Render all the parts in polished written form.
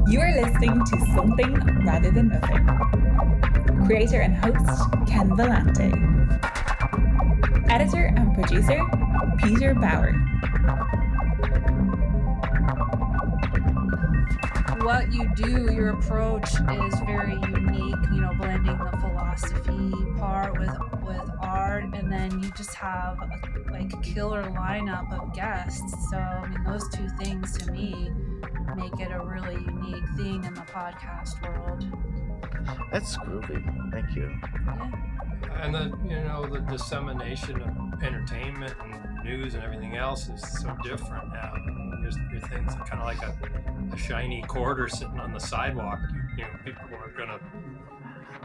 You are listening to Something Rather Than Nothing. Creator and host, Ken Vellante. Editor and producer, Peter Bauer. What you do, your approach is very unique, blending the philosophy part with art, and then you just have a killer lineup of guests. So, those two things to me make it a really unique thing in the podcast world. That's groovy. Thank you. Yeah. And the dissemination of entertainment and news and everything else is so different now. Your things are kind of like a shiny quarter sitting on the sidewalk. People are gonna.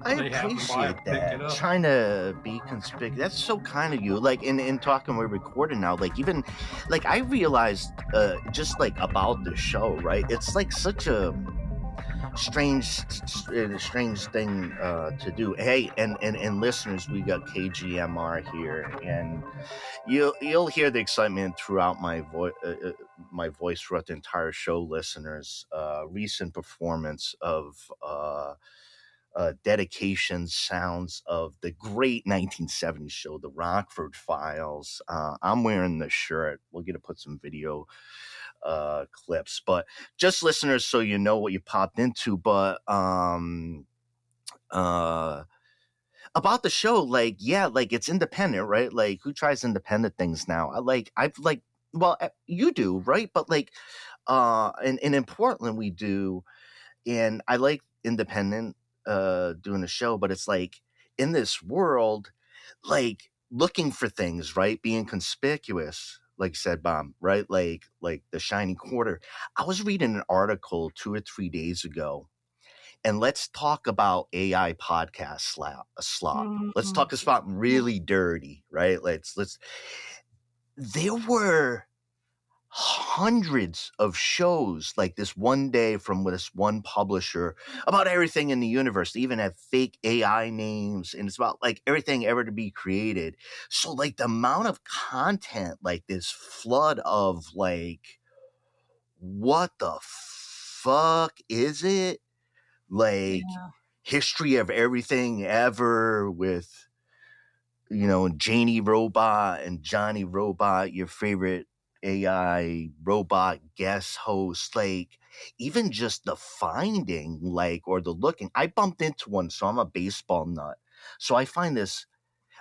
I appreciate that. Trying to be conspicuous. That's so kind of you. Like in talking, we're recording now. Like even, like I realized, just like about the show, right? It's like such a strange thing to do. Hey, and listeners, we got k.g.m.r here, and you'll hear the excitement throughout my voice throughout the entire show. Listeners, recent performance of dedication sounds of the great 1970s show, the Rockford Files. I'm wearing the shirt. We'll get to put some video clips, but just listeners, so you know what you popped into. But about the show, like it's independent, right? Like who tries independent things now? You do, right? But and in Portland we do, and I like independent doing a show, but it's like in this world, like looking for things, right? Being conspicuous, like said Bob, right? Like the shiny quarter. I was reading an article 2 or 3 days ago, and let's talk about AI podcast slop. Mm-hmm. Let's talk about something really dirty, right? There were hundreds of shows like this one day from this one publisher about everything in the universe. They even have fake AI names, and it's about like everything ever to be created. So like the amount of content, like this flood of like, what the fuck is it? Like history of everything ever with, Janie Robot and Johnny Robot, your favorite AI robot guest host, like even just the finding, or the looking. I bumped into one, so I'm a baseball nut. So I find this.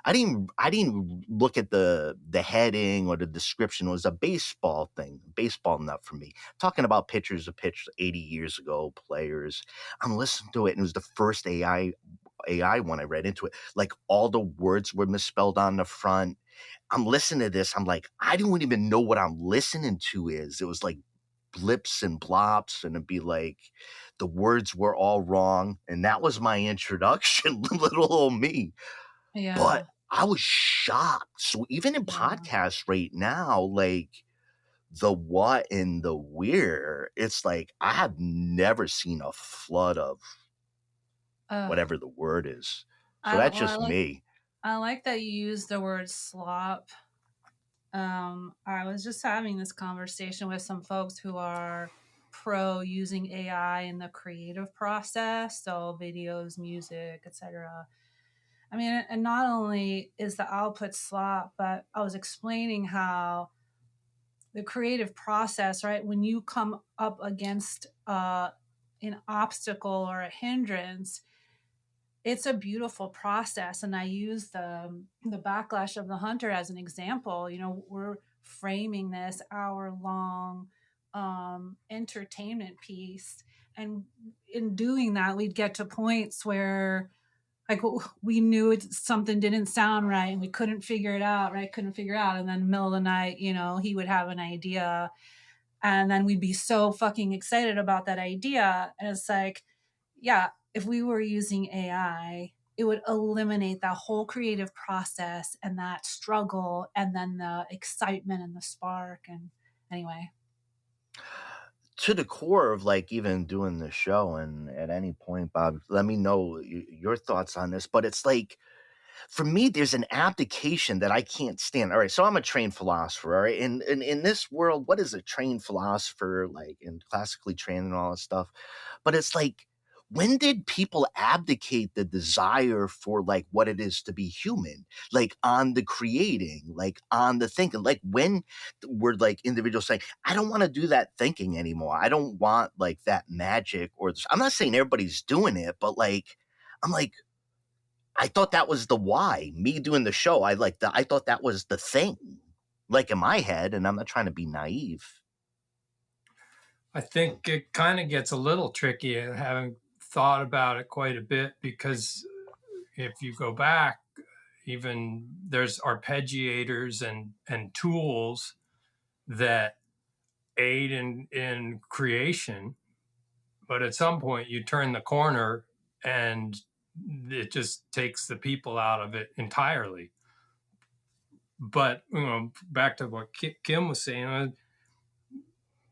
I didn't look at the heading or the description. It was a baseball thing, baseball nut for me. Talking about pitchers of pitched 80 years ago, players. I'm listening to it, and it was the first AI when I read into it. Like all the words were misspelled on the front. I'm listening to this. I'm like, I don't even know what I'm listening to is. It was like blips and blops, and it'd be like the words were all wrong. And that was my introduction, little old me. Yeah. But I was shocked. So even in podcasts right now, like the what and the where, it's like I have never seen a flood of whatever the word is. So that's just me. I like that you use the word slop. I was just having this conversation with some folks who are pro using AI in the creative process, so videos, music, etc. And not only is the output slop, but I was explaining how the creative process, right, when you come up against an obstacle or a hindrance, it's a beautiful process. And I use the backlash of the hunter as an example. We're framing this hour-long entertainment piece, and in doing that, we'd get to points where like we knew something didn't sound right and we couldn't figure it out, right? And then middle of the night, he would have an idea, and then we'd be so fucking excited about that idea. And it's like, yeah, if we were using AI, it would eliminate that whole creative process and that struggle and then the excitement and the spark. And anyway. To the core of like even doing the show, and at any point, Bob, let me know your thoughts on this. But it's like for me, there's an abdication that I can't stand. All right, so I'm a trained philosopher. All right, and in this world, what is a trained philosopher like, and classically trained and all that stuff? But it's like, when did people abdicate the desire for like what it is to be human, like on the creating, like on the thinking, like when were like individuals saying, I don't want to do that thinking anymore. I don't want like that magic or I'm not saying everybody's doing it, but like, I'm like, I thought that was the why. Me doing the show, I thought that was the thing, like in my head, and I'm not trying to be naive. I think it kind of gets a little tricky, having thought about it quite a bit, because if you go back, even there's arpeggiators and tools that aid in creation, but at some point you turn the corner and it just takes the people out of it entirely. But back to what Kim was saying,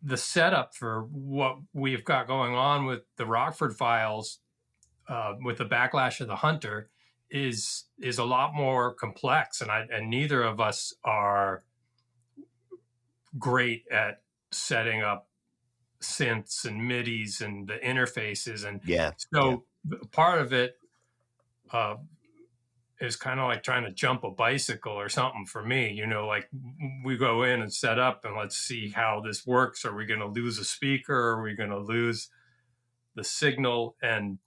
the setup for what we've got going on with the Rockford Files, with the Backlash of the Hunter, is a lot more complex, and neither of us are great at setting up synths and midis and the interfaces, and part of it is kind of like trying to jump a bicycle or something for me. Like we go in and set up and let's see how this works. Are we going to lose a speaker? Are we going to lose the signal? And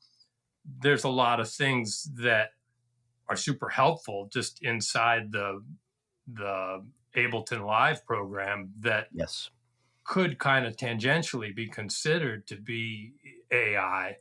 there's a lot of things that are super helpful just inside the Ableton Live program that could kind of tangentially be considered to be AI,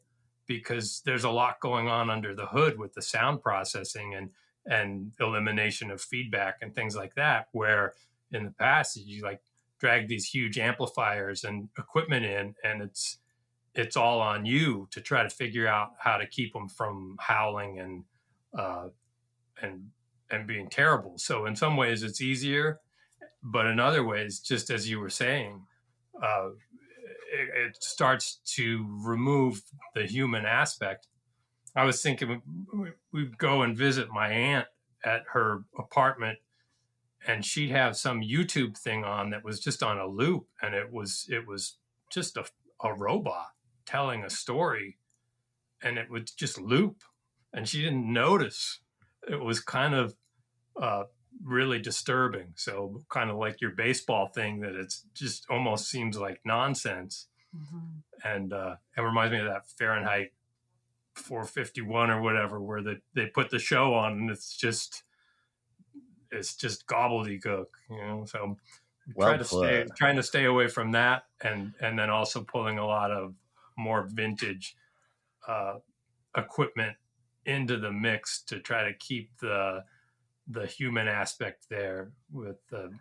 because there's a lot going on under the hood with the sound processing and elimination of feedback and things like that, where in the past you like drag these huge amplifiers and equipment in, and it's all on you to try to figure out how to keep them from howling and being terrible. So in some ways it's easier, but in other ways, just as you were saying, it starts to remove the human aspect. I was thinking we'd go and visit my aunt at her apartment, and she'd have some YouTube thing on that was just on a loop, and it was just a robot telling a story, and it would just loop, and she didn't notice. It was kind of really disturbing. So kind of like your baseball thing, that it's just almost seems like nonsense. Mm-hmm. And it reminds me of that Fahrenheit 451 or whatever, where they put the show on and it's just gobbledygook, so trying to stay away from that, and then also pulling a lot of more vintage equipment into the mix to try to keep the human aspect there with the.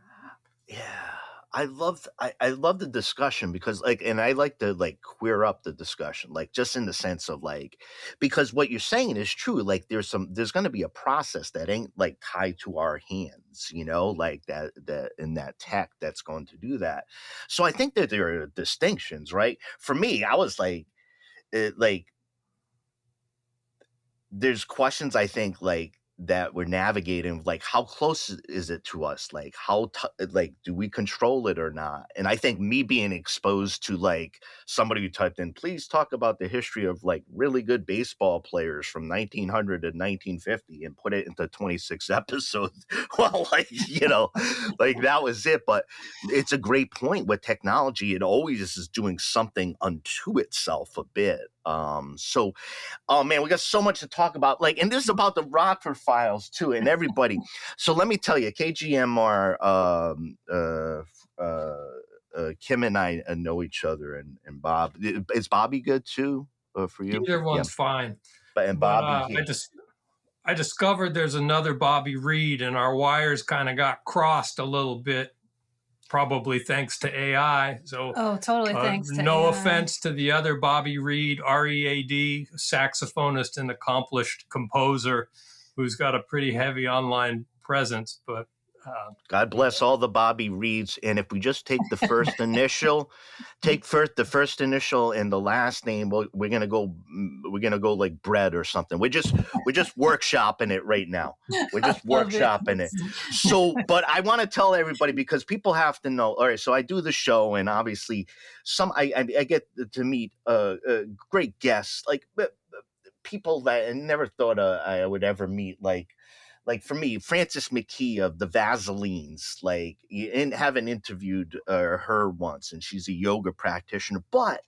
I love the discussion, because and I like to queer up the discussion, just in the sense of because what you're saying is true. There's going to be a process that ain't tied to our hands, that in that tech that's going to do that. So I think that there are distinctions, right? For me, I was there's questions I think that we're navigating, how close is it to us, how do we control it or not? And I think me being exposed to somebody who typed in, please talk about the history of really good baseball players from 1900 to 1950, and put it into 26 episodes. Well, that was it. But it's a great point. With technology, it always is doing something unto itself a bit. So, oh man, we got so much to talk about. And this is about the Rockford Files too, and everybody. So let me tell you, k.g.m.r, Kim and I know each other, and Bob. Is Bobby good too for you? Either one's fine. And Bobby, I discovered there's another Bobby Reed, and our wires kind of got crossed a little bit. Probably thanks to AI. So, totally thanks to no AI. offense to the other Bobby Reed, READ, saxophonist and accomplished composer, who's got a pretty heavy online presence. But God bless all the Bobby Reeds. And if we just take the first initial, the first initial and the last name, we're gonna go like bread or something. We're just workshopping it right now. We're just workshopping it. So, but I want to tell everybody, because people have to know. All right, so I do the show, and obviously, I get to meet great guests, like people that I never thought I would ever meet, like for me, Frances McKee of the Vaselines, like, and haven't interviewed her once, and she's a yoga practitioner. But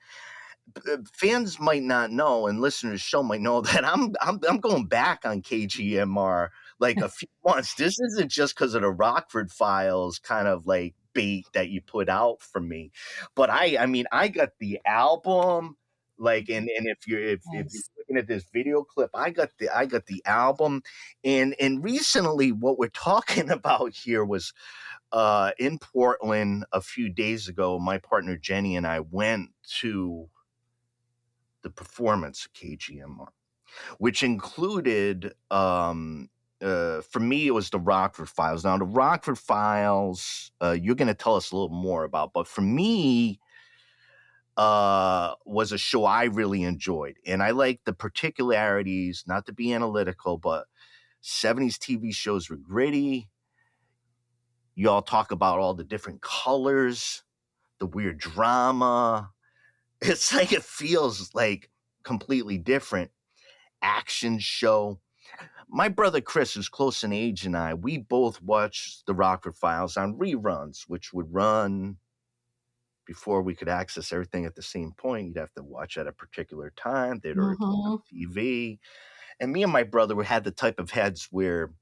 fans might not know, and listeners to the show might know, that I'm going back on k.g.m.r. like a few months. This isn't just because of the Rockford Files kind of like bait that you put out for me, but I mean, I got the album. Like, and if you're looking at this video clip, I got the album, and recently what we're talking about here was in Portland a few days ago. My partner Jenny and I went to the performance of k.g.m.r, which included for me, it was the Rockford Files. Now the Rockford Files, you're going to tell us a little more about, but for me, was a show I really enjoyed. And I like the particularities, not to be analytical, but 70s TV shows were gritty. You all talk about all the different colors, the weird drama. It's like, it feels like completely different action show. My brother Chris, who's close in age, and I, we both watched the Rockford Files on reruns, which would run before we could access everything at the same point. You'd have to watch at a particular time. They'd already put on TV. And me and my brother had the type of heads where,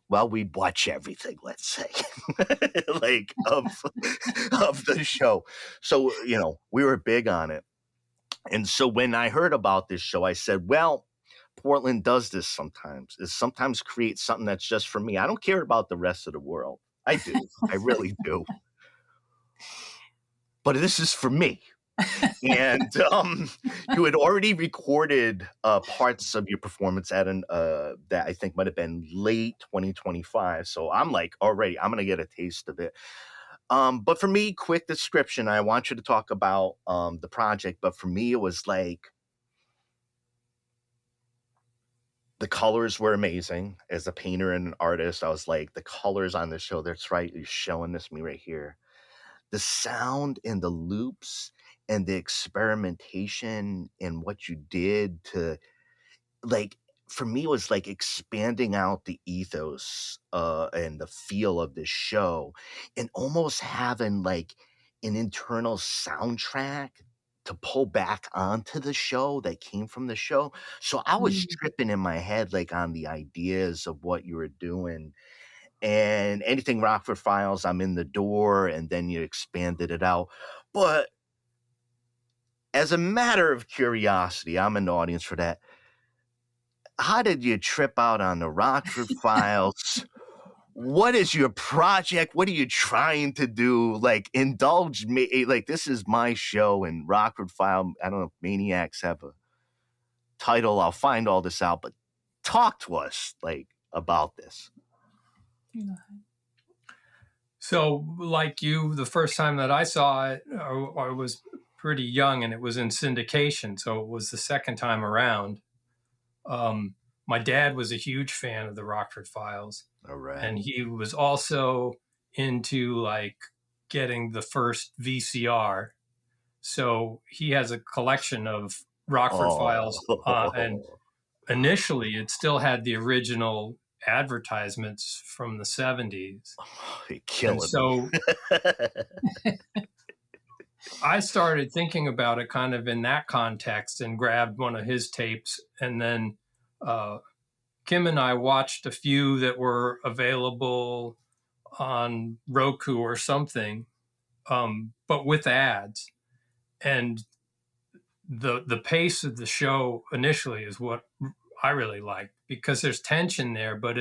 well, we'd watch everything, let's say, like of the show. So, you know, we were big on it. And so when I heard about this show, I said, well, Portland does this sometimes. It sometimes creates something that's just for me. I don't care about the rest of the world. I do. I really do. But this is for me. And you had already recorded parts of your performance at that I think might have been late 2025. So I'm like, already, I'm going to get a taste of it. But for me, quick description. I want you to talk about the project. But for me, it was like, the colors were amazing. As a painter and an artist, I was like, the colors on this show, that's right. You're showing this to me right here. The sound and the loops and the experimentation and what you did to, like, for me, it was like expanding out the ethos and the feel of this show, and almost having like an internal soundtrack to pull back onto the show that came from the show. So I was tripping in my head, like, on the ideas of what you were doing. And anything Rockford Files, I'm in the door, and then you expanded it out. But as a matter of curiosity, I'm an audience for that. How did you trip out on the Rockford Files? What is your project? What are you trying to do? Like, indulge me. Like, this is my show, and Rockford File, I don't know if Maniacs have a title. I'll find all this out, but talk to us, like, about this. So, like you, the first time that I saw it, I was pretty young, and it was in syndication. So it was the second time around. My dad was a huge fan of the Rockford Files. All right. And he was also into like getting the first VCR. So he has a collection of Rockford Files. And initially it still had the original advertisements from the 70s. You're killing me. So I started thinking about it kind of in that context and grabbed one of his tapes. And then Kim and I watched a few that were available on Roku or something, but with ads. And the pace of the show initially is what I really liked, because there's tension there, but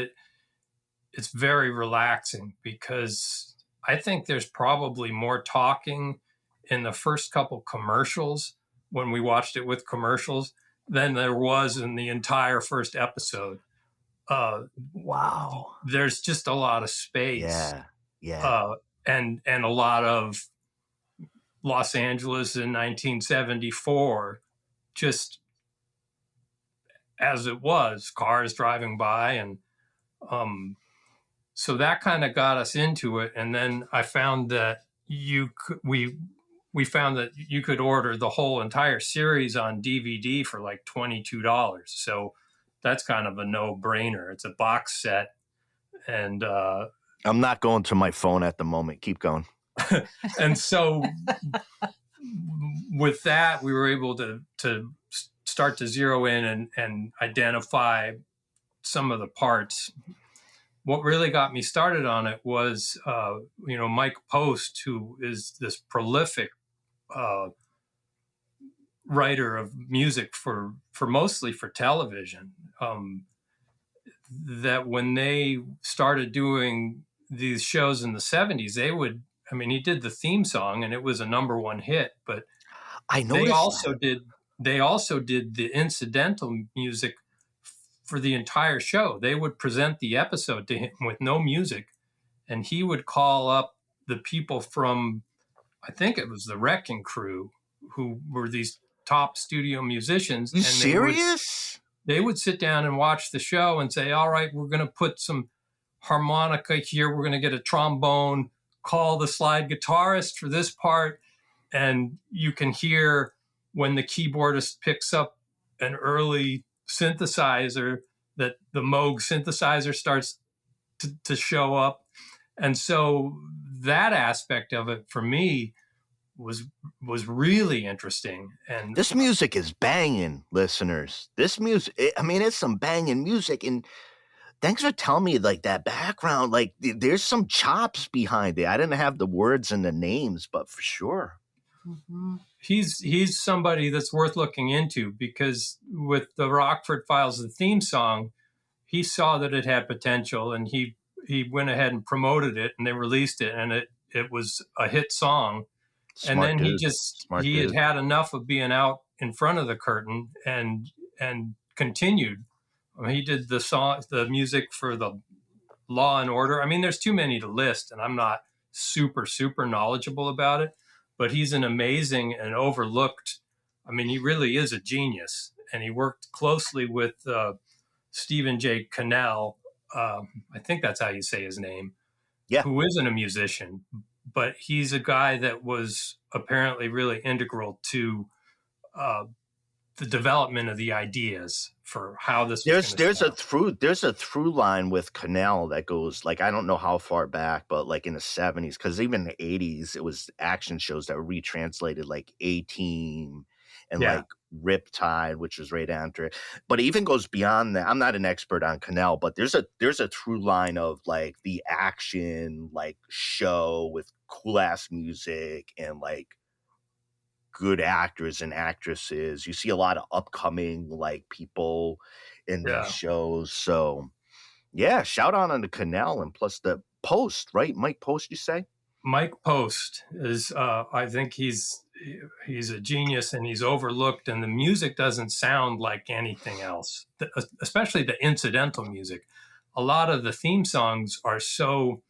it's very relaxing, because I think there's probably more talking in the first couple commercials when we watched it with commercials than there was in the entire first episode. Wow. There's just a lot of space. Yeah. And a lot of Los Angeles in 1974, just as it was, cars driving by. And so that kind of got us into it. And then I found that we found that you could order the whole entire series on DVD for like $22. So that's kind of a no-brainer. It's a box set. And I'm not going to my phone at the moment. Keep going. and so with that, we were able to start to zero in and identify some of the parts. What really got me started on it was, Mike Post, who is this prolific writer of music for mostly for television. That when they started doing these shows in the 70s, he did the theme song and it was a #1 hit, but I noticed they also did the incidental music for the entire show. They would present the episode to him with no music, and he would call up the people from, I think it was the Wrecking Crew, who were these top studio musicians. You serious? They would sit down and watch the show and say, all right, we're going to put some harmonica here. We're going to get a trombone, call the slide guitarist for this part. And you can hear when the keyboardist picks up an early synthesizer that the Moog synthesizer starts to show up. And so that aspect of it for me was really interesting. And this music is banging, listeners. This music, it's some banging music. And thanks for telling me like that background. Like there's some chops behind it. I didn't have the words and the names, but for sure. Mm-hmm. He's somebody that's worth looking into, because with the Rockford Files, the theme song, he saw that it had potential, and he went ahead and promoted it, and they released it, and it was a hit song. Smart and then dude. he had enough of being out in front of the curtain and continued. He did the music for the Law and Order. There's too many to list, and I'm not super knowledgeable about it, but he's an amazing and overlooked. He really is a genius, and he worked closely with Stephen J. Cannell. I think that's how you say his name. Yeah. Who isn't a musician, but he's a guy that was apparently really integral to the development of the ideas for how this. There's a through line with Cannell that goes, like, I don't know how far back, but like in the 70s, because even in the 80s it was action shows that were retranslated, like A-Team and like Riptide, which was right after it. But it even goes beyond that. I'm not an expert on Cannell, but there's a through line of like the action like show with cool ass music and like good actors and actresses. You see a lot of upcoming like people in these shows. So yeah, shout out on the Cannell, and plus the Post, right? Mike Post, you say? Mike Post is I think he's a genius, and he's overlooked, and the music doesn't sound like anything else, especially the incidental music. A lot of the theme songs are so,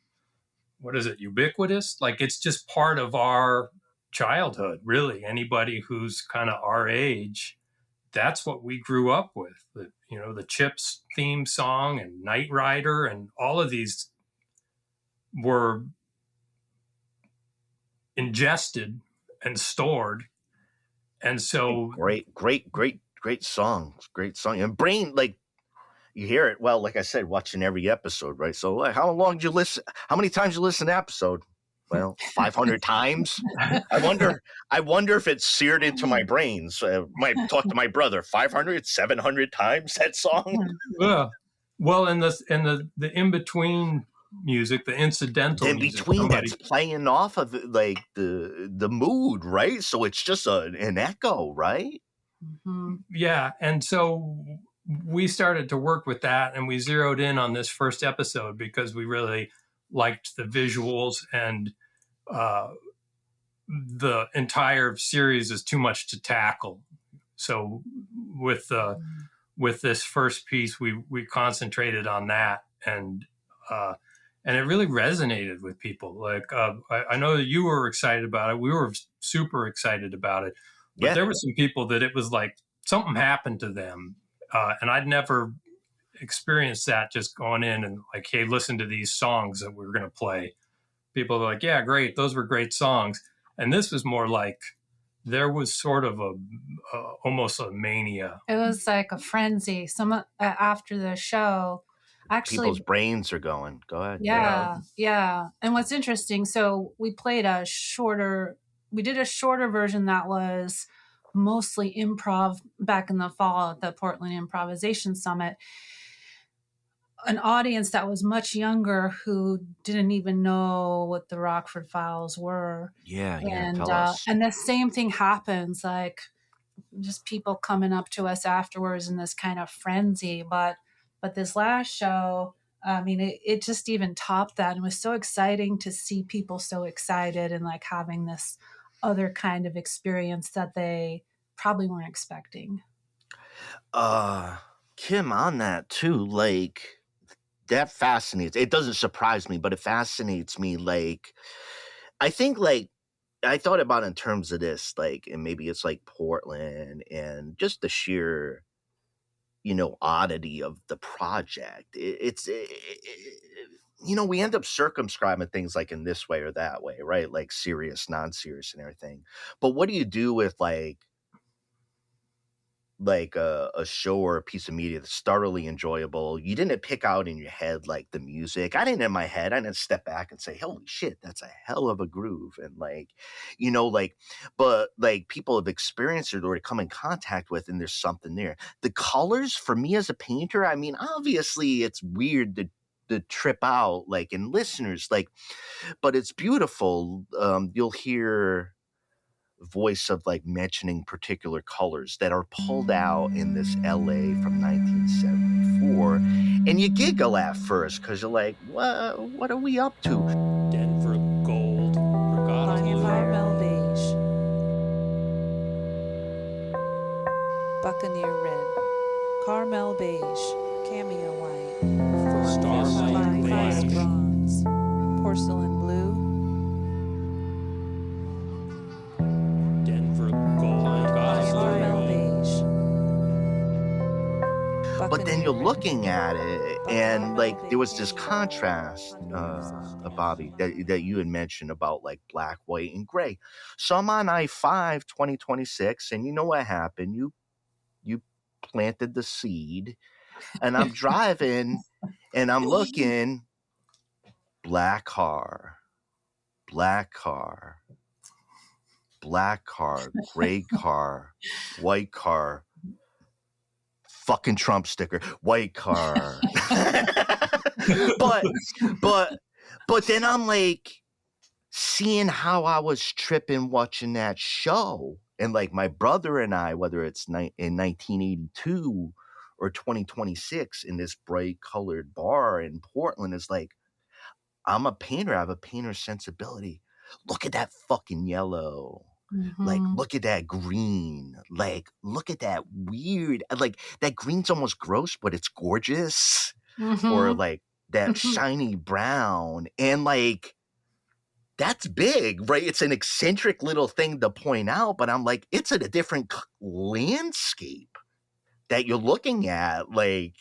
ubiquitous? Like it's just part of our childhood, really. Anybody who's kind of our age, that's what we grew up with. The Chips theme song and Knight Rider and all of these were ingested and stored. And so great songs. Great song. And Brain, like, you hear it. Well, like I said, watching every episode, right? So like, how long did you listen? How many times you listen to an episode? Well, 500 times. I wonder if it's seared into my brain. So I might talk to my brother. 500, 700 times that song. Yeah. Well, and the in between music, the incidental in music, between that's playing off of like the mood, right? So it's just an echo, right? Mm-hmm. Yeah, and so we started to work with that, and we zeroed in on this first episode because we really liked the visuals, and the entire series is too much to tackle. So with with this first piece, we concentrated on that, and it really resonated with people. Like I know that you were excited about it. We were super excited about it, but there were some people that it was like something happened to them, and I'd never experienced that, just going in and like, hey, listen to these songs that we're going to play. People are like, yeah, great, those were great songs. And this was more like, there was sort of almost a mania. It was like a frenzy. Some after the show, actually, people's brains are going. Go ahead. Yeah. And what's interesting, so we did a shorter version that was mostly improv back in the fall at the Portland Improvisation Summit. An audience that was much younger who didn't even know what the Rockford Files were. Tell us. And the same thing happens, like just people coming up to us afterwards in this kind of frenzy. But this last show, I mean, it just even topped that. And it was so exciting to see people so excited and like having this other kind of experience that they probably weren't expecting. Kim, on that too, like, that fascinates. It doesn't surprise me, but it fascinates me. Like, I think, like, I thought about in terms of this, like, and maybe it's like Portland and just the sheer, oddity of the project. We end up circumscribing things like in this way or that way, right? Like serious, non-serious, and everything. But what do you do with like a show or a piece of media that's thoroughly enjoyable? You didn't pick out in your head like the music. I didn't in my head. I didn't step back and say, holy shit, that's a hell of a groove. And but like people have experienced it or come in contact with, and there's something there. The colors for me as a painter, I mean, obviously it's weird to trip out, like, in listeners, like, but it's beautiful. You'll hear voice of like mentioning particular colors that are pulled out in this LA from 1974, and you giggle at first because you're like, what are we up to? Denver gold, regatta blue, Carmel beige, Buccaneer red, Carmel beige, cameo white, starlight fine beige, bronze, porcelain blue, Denver gold, Carmel beige. But then you're looking at it, and like there was this contrast, Bobby, that you had mentioned about like black, white, and gray. So I'm on I-5 2026, and you know what happened? You planted the seed, and I'm driving, and I'm looking, black car, gray car, white car, fucking Trump sticker, white car. but then I'm like seeing how I was tripping watching that show, and like my brother and I, whether it's in 1982 or 2026 in this bright colored bar in Portland, is like, I'm a painter. I have a painter's sensibility. Look at that fucking yellow. Mm-hmm. Like, look at that green. Like, look at that weird. Like, that green's almost gross, but it's gorgeous. Mm-hmm. Or like that shiny brown. And like, that's big, right? It's an eccentric little thing to point out, but I'm like, it's at a different landscape that you're looking at. Like,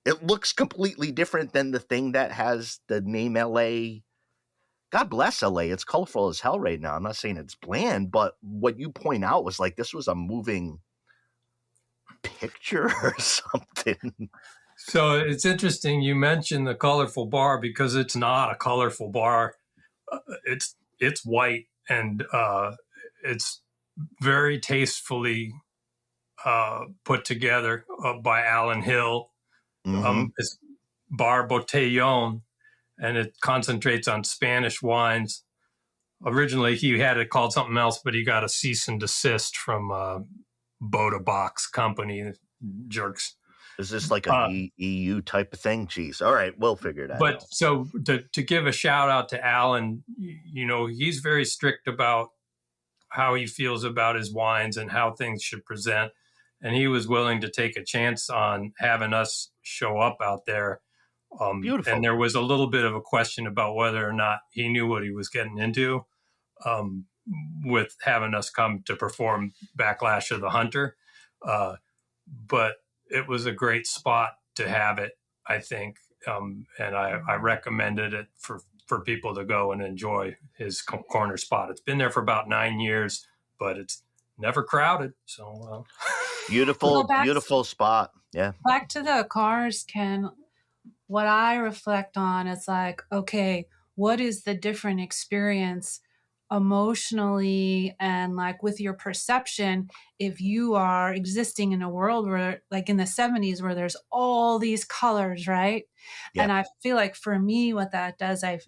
it looks completely different than the thing that has the name LA. God bless LA. It's colorful as hell right now. I'm not saying it's bland, but what you point out was like, this was a moving picture or something. So it's interesting you mentioned the colorful bar, because it's not a colorful bar. It's white, and it's very tastefully put together by Alan Hill. Mm-hmm. It's Bar Botellón, and it concentrates on Spanish wines. Originally, he had it called something else, but he got a cease and desist from Boda Box Company. Jerks. Is this like a EU type of thing? Jeez. All right, we'll figure that out. But so to give a shout out to Alan, he's very strict about how he feels about his wines and how things should present. and he was willing to take a chance on having us show up out there. Beautiful. And there was a little bit of a question about whether or not he knew what he was getting into, with having us come to perform Backlash of the Hunter. But it was a great spot to have it, I think. And I recommended it for people to go and enjoy his corner spot. It's been there for about 9 years, but it's never crowded. So beautiful spot. Yeah. Back to the cars, Ken. What I reflect on is like, okay, what is the different experience emotionally and like with your perception if you are existing in a world where, like in the 70s, where there's all these colors, right? Yeah. And I feel like for me, what that does, I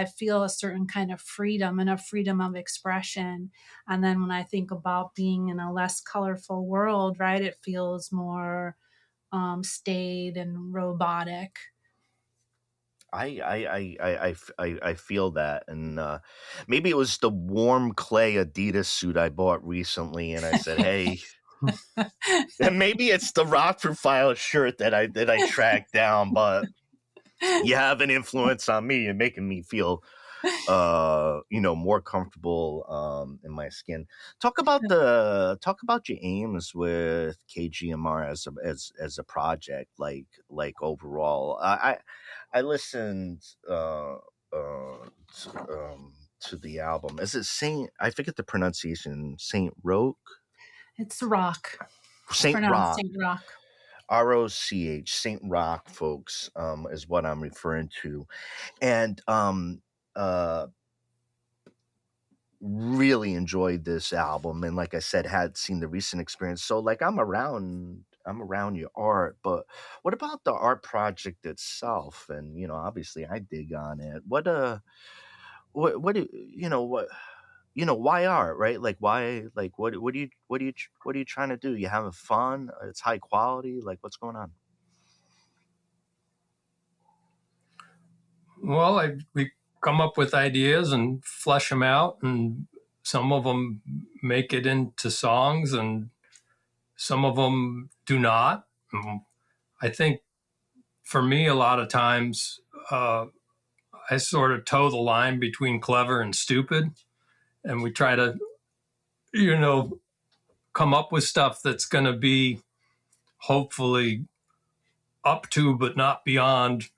feel a certain kind of freedom and a freedom of expression. And then when I think about being in a less colorful world, right, it feels more staid and robotic. I feel that, and maybe it was the warm clay Adidas suit I bought recently, and I said, "Hey," and maybe it's the Rockford Files shirt that I tracked down. But you have an influence on me and making me feel, more comfortable in my skin. Talk about your aims with k.g.m.r as a project, like overall. I listened to the album. Is it Saint? I forget the pronunciation. Saint Roch. It's Rock. Saint Roch. Saint Roch. ROCH. Saint Roch, folks, is what I'm referring to, and really enjoyed this album, and like I said, had seen the recent experience. So like I'm around your art, but what about the art project itself? And obviously I dig on it. What why art, right? Like why, like what are you trying to do? You having fun? It's high quality? Like what's going on? Well, we come up with ideas and flesh them out, and some of them make it into songs and some of them do not. I think for me, a lot of times I sort of toe the line between clever and stupid, and we try to come up with stuff that's going to be hopefully up to but not beyond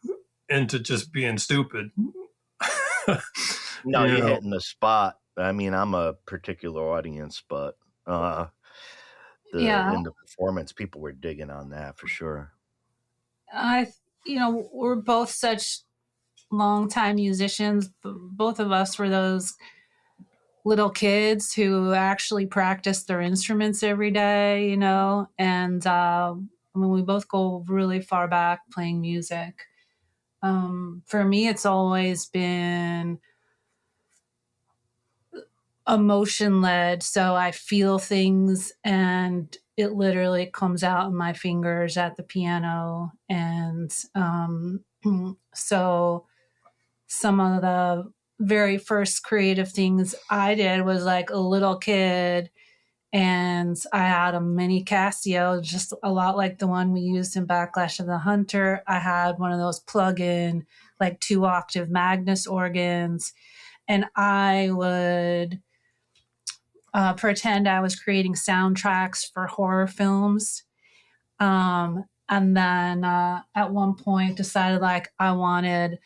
into just being stupid. No, you're hitting the spot. I mean, I'm a particular audience, but in the performance, people were digging on that for sure. We're both such longtime musicians. Both of us were those little kids who actually practiced their instruments every day, and we both go really far back playing music. For me, it's always been emotion-led, so I feel things and it literally comes out in my fingers at the piano. And so some of the very first creative things I did was like a little kid, and I had a mini Casio, just a lot like the one we used in Backlash of the Hunter. I had one of those plug-in, like 2-octave Magnus organs, and I would pretend I was creating soundtracks for horror films. And then at one point decided like I wanted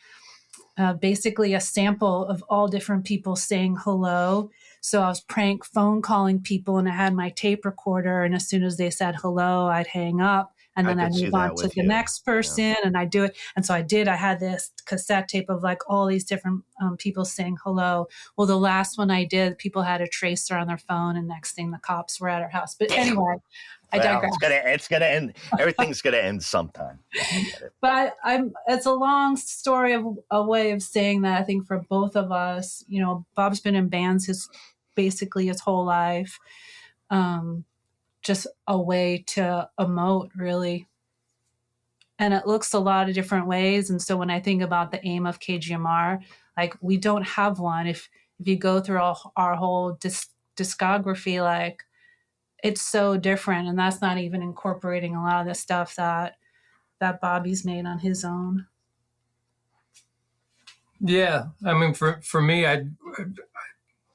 basically a sample of all different people saying hello. So I was prank phone calling people, and I had my tape recorder, and as soon as they said hello, I'd hang up, and then I'd move on to the next person, and I'd do it. And so I had this cassette tape of like all these different people saying hello. Well, the last one I did, people had a tracer on their phone, and next thing the cops were at our house. But anyway, I digress. It's gonna end. Everything's gonna end sometime. But it's a long story of a way of saying that I think for both of us, Bob's been in bands basically his whole life. Just a way to emote, really. And it looks a lot of different ways. And so when I think about the aim of k.g.m.r, like we don't have one. If you go through our whole discography, like it's so different, and that's not even incorporating a lot of the stuff that Bobby's made on his own. Yeah, I mean, for me,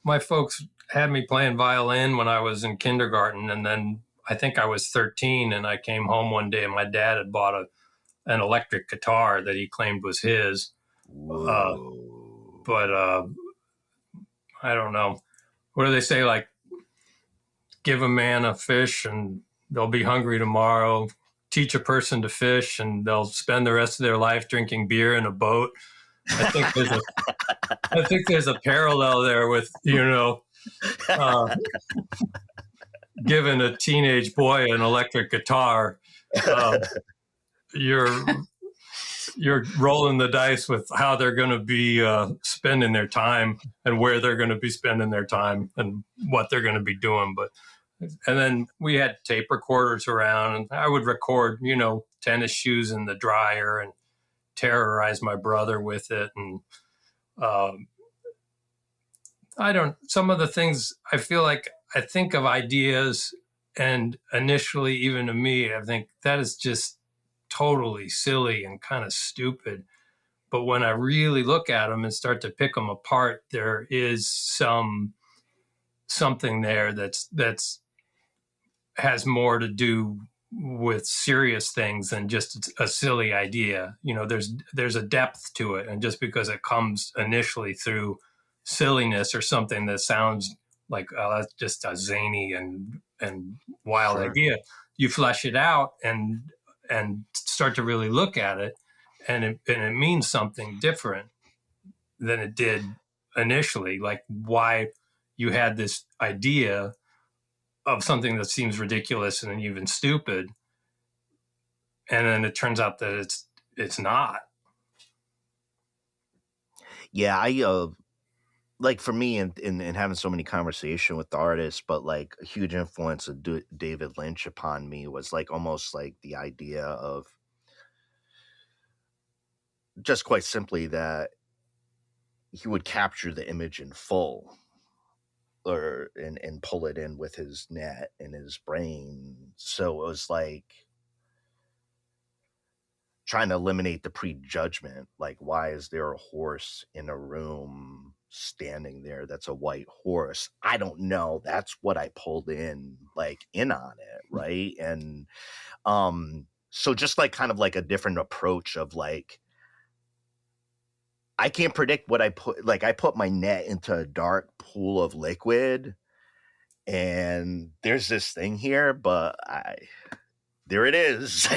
my folks had me playing violin when I was in kindergarten, and then I think I was 13, and I came home one day, and my dad had bought an electric guitar that he claimed was his. But I don't know. What do they say? Like, give a man a fish, and they'll be hungry tomorrow. Teach a person to fish, and they'll spend the rest of their life drinking beer in a boat. I think there's a parallel there with, giving a teenage boy an electric guitar. You're rolling the dice with how they're going to be spending their time and where they're going to be spending their time and what they're going to be doing. And then we had tape recorders around, and I would record, tennis shoes in the dryer and terrorize my brother with it. And some of the things I feel like I think of ideas, and initially, even to me, I think that is just totally silly and kind of stupid. But when I really look at them and start to pick them apart, there is something there that's has more to do with serious things than just a silly idea. There's a depth to it, and just because it comes initially through silliness or something that sounds like, oh, that's just a zany and wild idea, you flesh it out and start to really look at it, and it means something different than it did initially. Like, why you had this idea of something that seems ridiculous and even stupid, and then it turns out that it's not. Yeah, I like, for me, in having so many conversations with the artists, but like a huge influence of David Lynch upon me was like almost like the idea of just quite simply that he would capture the image in full, and pull it in with his net and his brain. So it was like trying to eliminate the prejudgment. Like, why is there a horse in a room standing there that's a white horse? I don't know. That's what I pulled in on it, right? And so just like kind of like a different approach of like, I can't predict what I put. Like, I put my net into a dark pool of liquid, and there's this thing here, but there it is,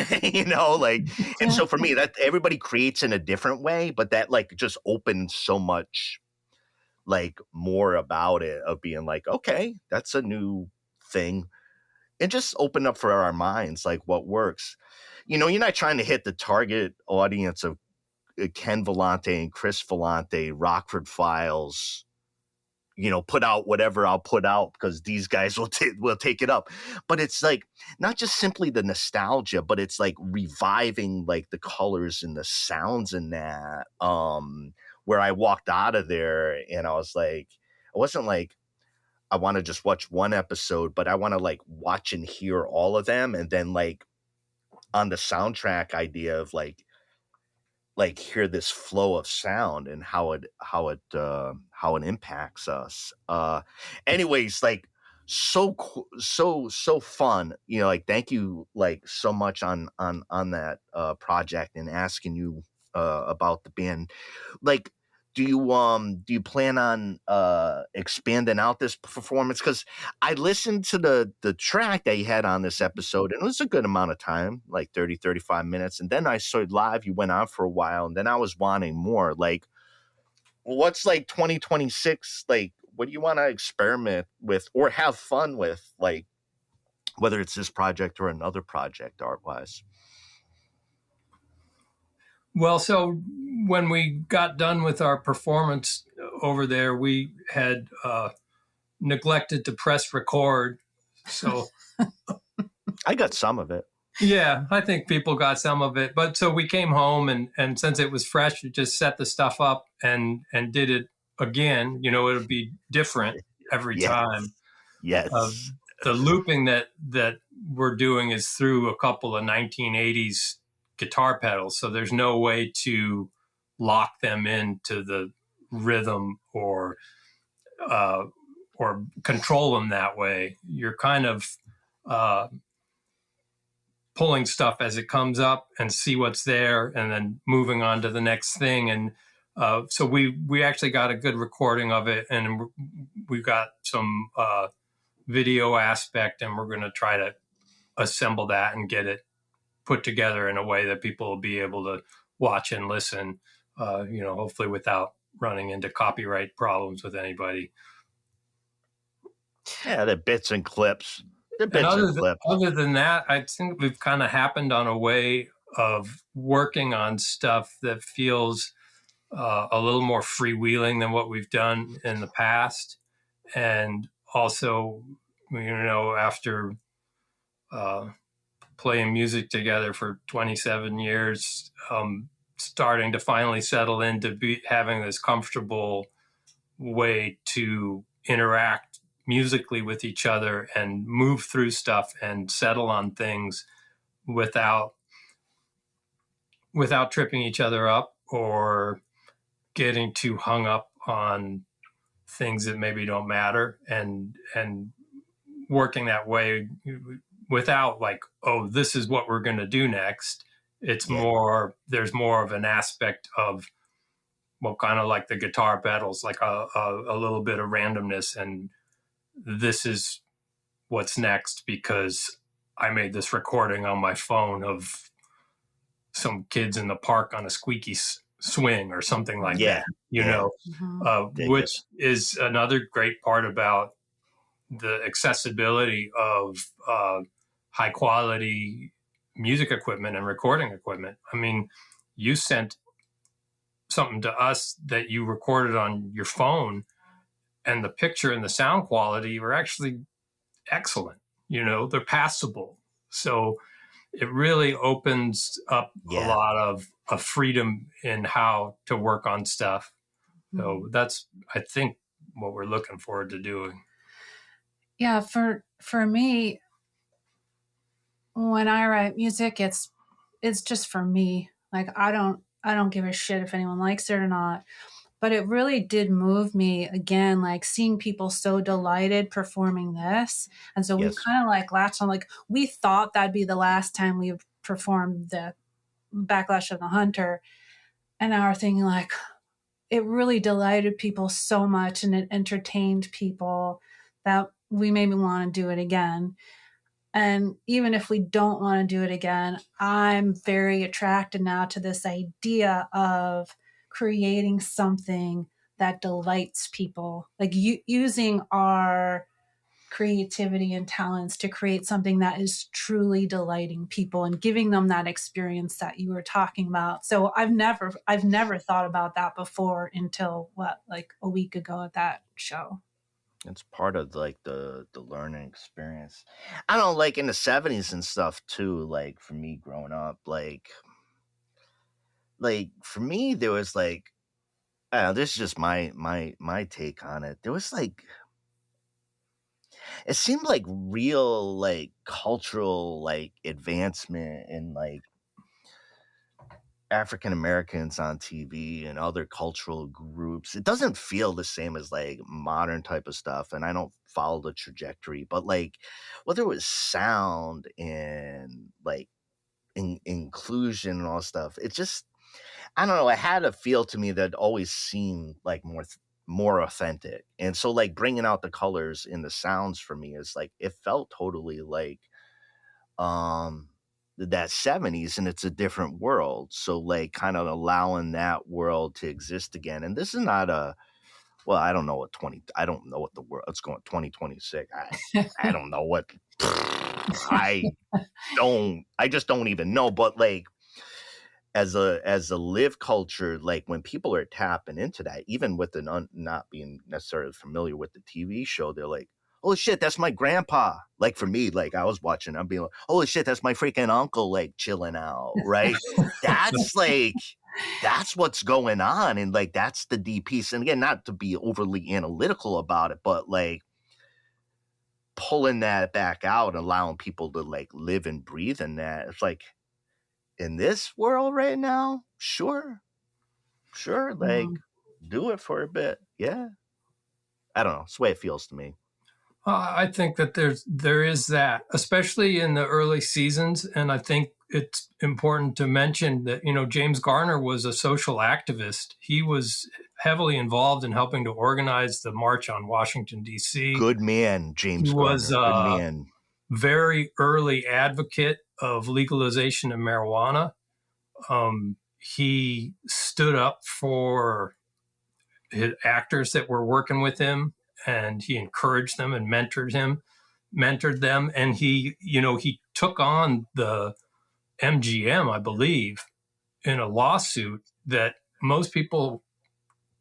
and so for me, that everybody creates in a different way, but that like just opens so much like more about it, of being like, okay, that's a new thing, and just open up for our minds, like what works. You're not trying to hit the target audience of Ken Vellante and Chris Vellante, Rockford Files, put out whatever I'll put out because these guys will take it up. But it's like not just simply the nostalgia, but it's like reviving like the colors and the sounds in that. Where I walked out of there and I was like, I wasn't like, I want to just watch one episode, but I want to like watch and hear all of them. And then like on the soundtrack idea of like hear this flow of sound and how it impacts us. Anyways, like so fun. Like, thank you like so much on that project, and asking you about the band. Like, do you plan on expanding out this performance? Because I listened to the track that you had on this episode, and it was a good amount of time, like 30, 35 minutes. And then I saw it live, you went on for a while, and then I was wanting more. Like, what's like 2026? Like, what do you want to experiment with or have fun with? Like, whether it's this project or another project, art-wise. Well, so when we got done with our performance over there, we had neglected to press record. So I got some of it. Yeah, I think people got some of it. But so we came home, and since it was fresh, we just set the stuff up and did it again. It would be different every time. Yes. looping that we're doing is through a couple of 1980s guitar pedals, so there's no way to lock them into the rhythm or control them that way. You're kind of pulling stuff as it comes up and see what's there, and then moving on to the next thing. And so we actually got a good recording of it, and we've got some video aspect, and we're going to try to assemble that and get it put together in a way that people will be able to watch and listen, hopefully without running into copyright problems with anybody. Yeah, the bits and clips. Other than that, I think we've kind of happened on a way of working on stuff that feels a little more freewheeling than what we've done in the past. And also, after playing music together for 27 years, starting to finally settle into having this comfortable way to interact musically with each other and move through stuff and settle on things without tripping each other up or getting too hung up on things that maybe don't matter, and working that way without like, oh, this is what we're going to do next. It's more, there's more of an aspect of, well, kind of like the guitar pedals, like a little bit of randomness, and this is what's next because I made this recording on my phone of some kids in the park on a squeaky swing or something like that, which is another great part about the accessibility of high quality music equipment and recording equipment. I mean, you sent something to us that you recorded on your phone, and the picture and the sound quality were actually excellent. They're passable. So it really opens up a lot of freedom in how to work on stuff. So that's, I think, what we're looking forward to doing. Yeah, for me, when I write music, it's just for me. Like I don't give a shit if anyone likes it or not. But it really did move me again, like seeing people so delighted performing this. And so we kind of like latched on, like we thought that'd be the last time we performed the Backlash of the Hunter. And now we're thinking like, it really delighted people so much and it entertained people that we maybe want to do it again. And even if we don't want to do it again, I'm very attracted now to this idea of creating something that delights people, like using our creativity and talents to create something that is truly delighting people and giving them that experience that you were talking about. So I've never thought about that before until like a week ago at that show. It's part of like the learning experience. I don't like in the 70s and stuff too. Like for me growing up, like for me there was like, this is just my take on it. There was like, it seemed like real like cultural like advancement in like African Americans on TV and other cultural groups. It doesn't feel the same as like modern type of stuff, and I don't follow the trajectory, but like whether it was sound and like inclusion and all stuff, it just, I don't know, it had a feel to me that always seemed like more authentic. And so like bringing out the colors in the sounds for me is like, it felt totally like that 70s, and it's a different world. So like kind of allowing that world to exist again. And this is not I don't know what the world, it's going 2026. I don't know what I just don't even know. But like as a live culture, like when people are tapping into that, even with the not being necessarily familiar with the TV show, they're like, oh shit, that's my grandpa. Like for me, like I was watching, I'm being like, oh shit, that's my freaking uncle, like chilling out, right? That's what's going on. And like, that's the deep piece. And again, not to be overly analytical about it, but like, pulling that back out, allowing people to like live and breathe in that. It's like, in this world right now, sure, like do it for a bit. Yeah. I don't know. It's the way it feels to me. I think that there is that, especially in the early seasons. And I think it's important to mention that, James Garner was a social activist. He was heavily involved in helping to organize the March on Washington, D.C. Good man, James He Garner. was Good man. Very early advocate of legalization of marijuana. He stood up for his actors that were working with him, and he encouraged them and mentored them. And he took on the MGM, I believe, in a lawsuit that most people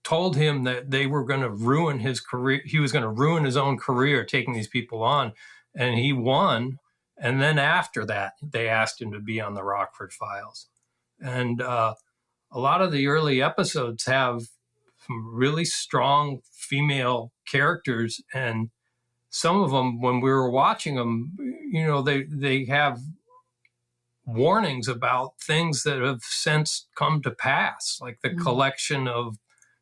told him that they were going to ruin his career. He was going to ruin his own career taking these people on, and he won. And then after that, they asked him to be on the Rockford Files. And a lot of the early episodes have some really strong female characters, and some of them, when we were watching them, they have warnings about things that have since come to pass, like the collection of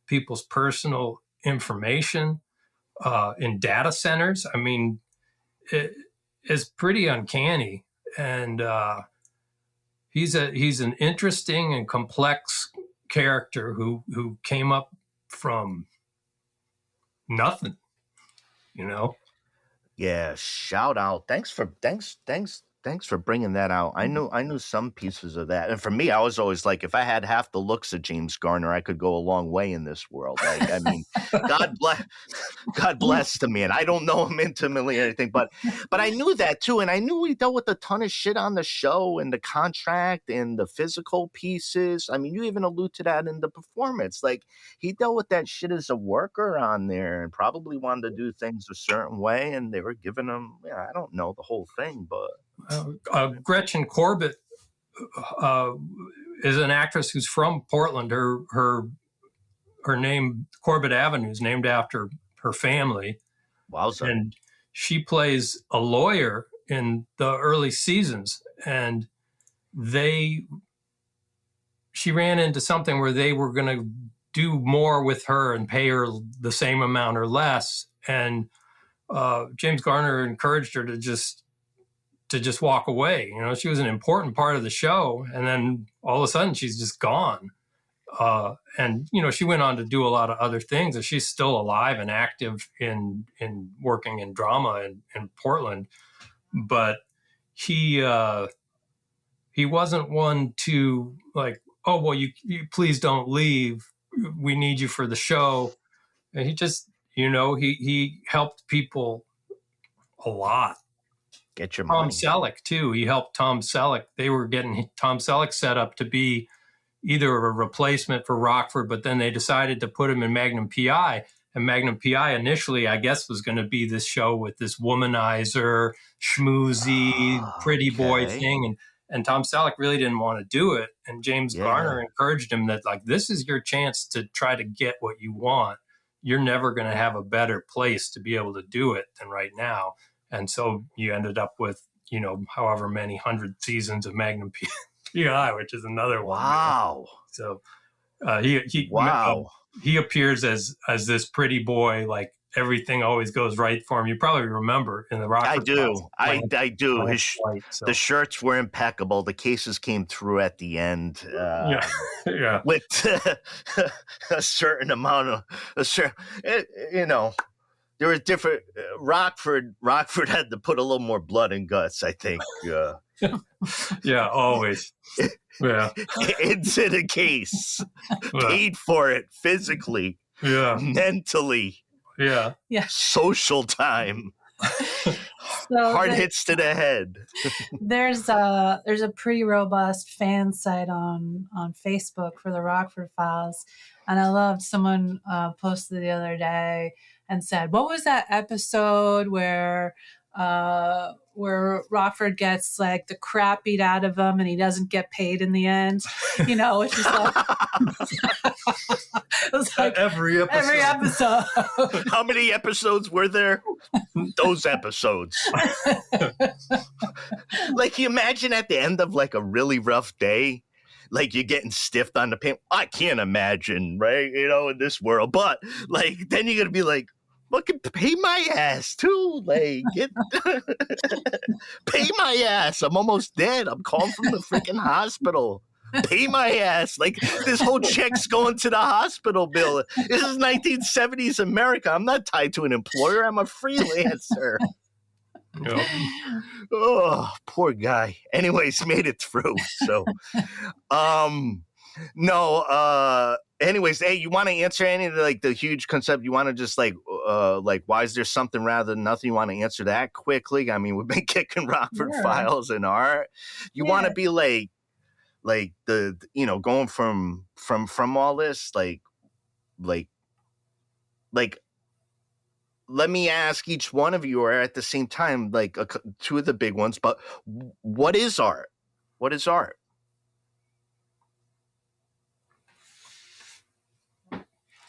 people's personal information in data centers. I mean, it is pretty uncanny, and he's an interesting and complex character who came up from nothing, Yeah, shout out. Thanks for bringing that out. I knew some pieces of that. And for me, I was always like, if I had half the looks of James Garner, I could go a long way in this world. Like, I mean, God bless the man. I don't know him intimately or anything, but I knew that too. And I knew he dealt with a ton of shit on the show and the contract and the physical pieces. I mean, you even allude to that in the performance. Like, he dealt with that shit as a worker on there and probably wanted to do things a certain way. And they were giving him, I don't know the whole thing, but Gretchen Corbett is an actress who's from Portland. Her name, Corbett Avenue, is named after her family. Wowza. And she plays a lawyer in the early seasons. And she ran into something where they were going to do more with her and pay her the same amount or less. And James Garner encouraged her to just walk away. She was an important part of the show, and then all of a sudden she's just gone. And she went on to do a lot of other things, and she's still alive and active in working in drama in Portland. But he wasn't one to like, oh well, you please don't leave. We need you for the show. And he just he helped people a lot. Get your Tom money. Selleck too. He helped Tom Selleck. They were getting Tom Selleck set up to be either a replacement for Rockford, but then they decided to put him in Magnum PI. And Magnum PI initially, I guess, was going to be this show with this womanizer, schmoozy, pretty boy thing. And Tom Selleck really didn't want to do it. And James Garner encouraged him that, like, this is your chance to try to get what you want. You're never going to have a better place to be able to do it than right now. And so you ended up with, however many 100 seasons of Magnum PI, which is another one. Wow. So he appears as this pretty boy, like everything always goes right for him. You probably remember in the Rockford Files. I do. The shirts were impeccable. The cases came through at the end. With a certain amount of there was different. Rockford had to put a little more blood and guts, I think. Yeah, always. Yeah, into the case, paid for it physically, mentally, social time, hard hits to the head. There's a pretty robust fan site on Facebook for the Rockford Files, and I loved someone posted the other day and said, "What was that episode where Rockford gets like the crap beat out of him and he doesn't get paid in the end, you know, which is like, it was like every episode. How many episodes were there? Those episodes. Like, you imagine at the end of like a really rough day, like you're getting stiffed on the paint. I can't imagine, right? You know, in this world. But like, then you're going to be like, fucking pay my ass too. Like, pay my ass. I'm almost dead. I'm calling from the freaking hospital. Pay my ass. Like, this whole check's going to the hospital bill. This is 1970s America. I'm not tied to an employer. I'm a freelancer. Yep. Oh, poor guy. Anyways, made it through. So, anyways, hey, you want to answer any of the huge concept? You want to just like why is there something rather than nothing? You want to answer that quickly? I mean, we've been kicking Rockford Files and art. You want to be like the, you know, going from all this, like, let me ask each one of you, or at the same time, like two of the big ones, but what is art? What is art?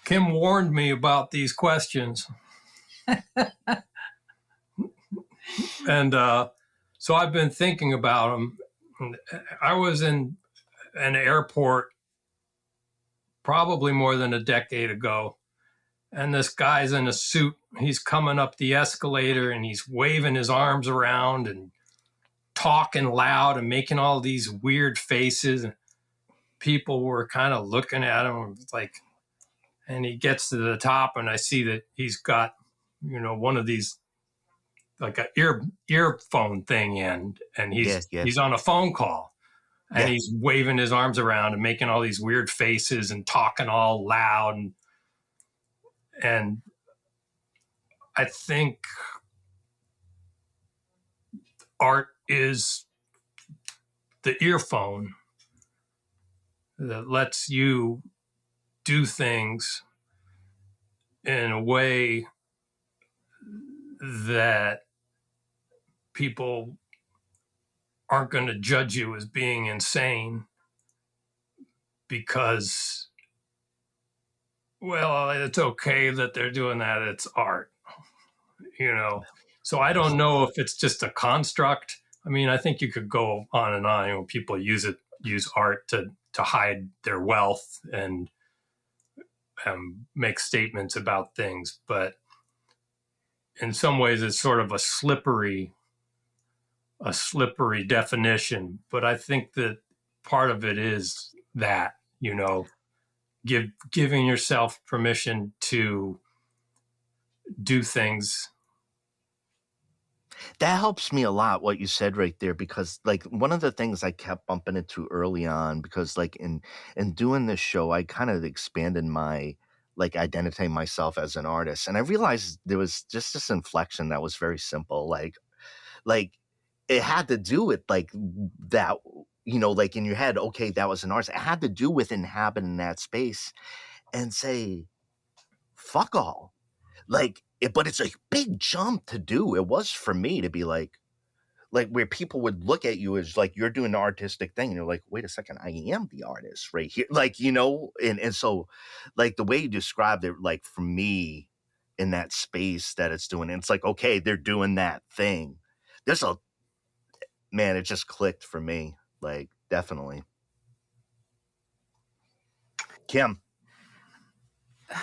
Kim warned me about these questions. And so I've been thinking about them. I was in an airport probably more than a decade ago, and this guy's in a suit. He's coming up the escalator and he's waving his arms around and talking loud and making all these weird faces. And people were kind of looking at him like, and he gets to the top and I see that he's got, you know, one of these, like a earphone thing in, and he's on a phone call and he's waving his arms around and making all these weird faces and talking all loud. And I think art is the earphone that lets you do things in a way that people aren't going to judge you as being insane because, well, it's okay that they're doing that. It's art, you know? So I don't know if it's just a construct. I mean, I think you could go on and on. You know, people use art to hide their wealth and make statements about things. But in some ways, it's sort of a slippery definition. But I think that part of it is that, you know, giving yourself permission to do things. That helps me a lot, what you said right there, because like one of the things I kept bumping into early on, because like in doing this show, I kind of expanded my like identifying myself as an artist. And I realized there was just this inflection that was very simple. Like it had to do with like that, you know, like in your head, okay, that was an artist. It had to do with inhabiting that space and say, fuck all. Like, but it's a big jump to do. It was for me to be like where people would look at you as like, you're doing an artistic thing. And you're like, wait a second, I am the artist right here. Like, you know, and so like the way you described it, like for me in that space that it's doing, it's like, okay, they're doing that thing. Man, it just clicked for me. Like, definitely. Kim.